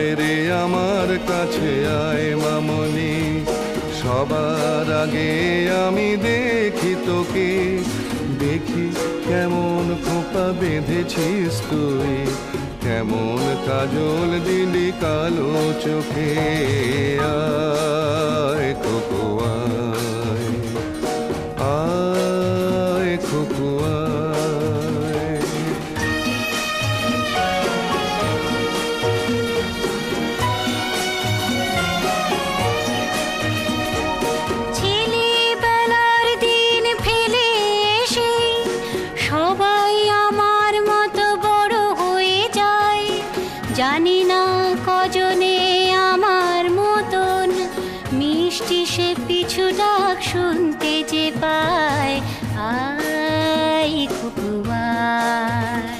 আয় রে আমার কাছে আয় মামনি, সবার আগে আমি দেখি তোকে, দেখি কেমন খোপা বেঁধেছিস তুই, কেমন কাজল দিলি কালো চোখে। আয় খোকো আয়, আয় খোকো আয়। ছেলেবেলার দিন ফেলে এসে সবাই আমার মতো বড় হয়ে যায়, জানি না কজনে আমার মতন মিষ্টি সে পিছু ডাক শুনতে যে পায়। আয় খুকু আয়।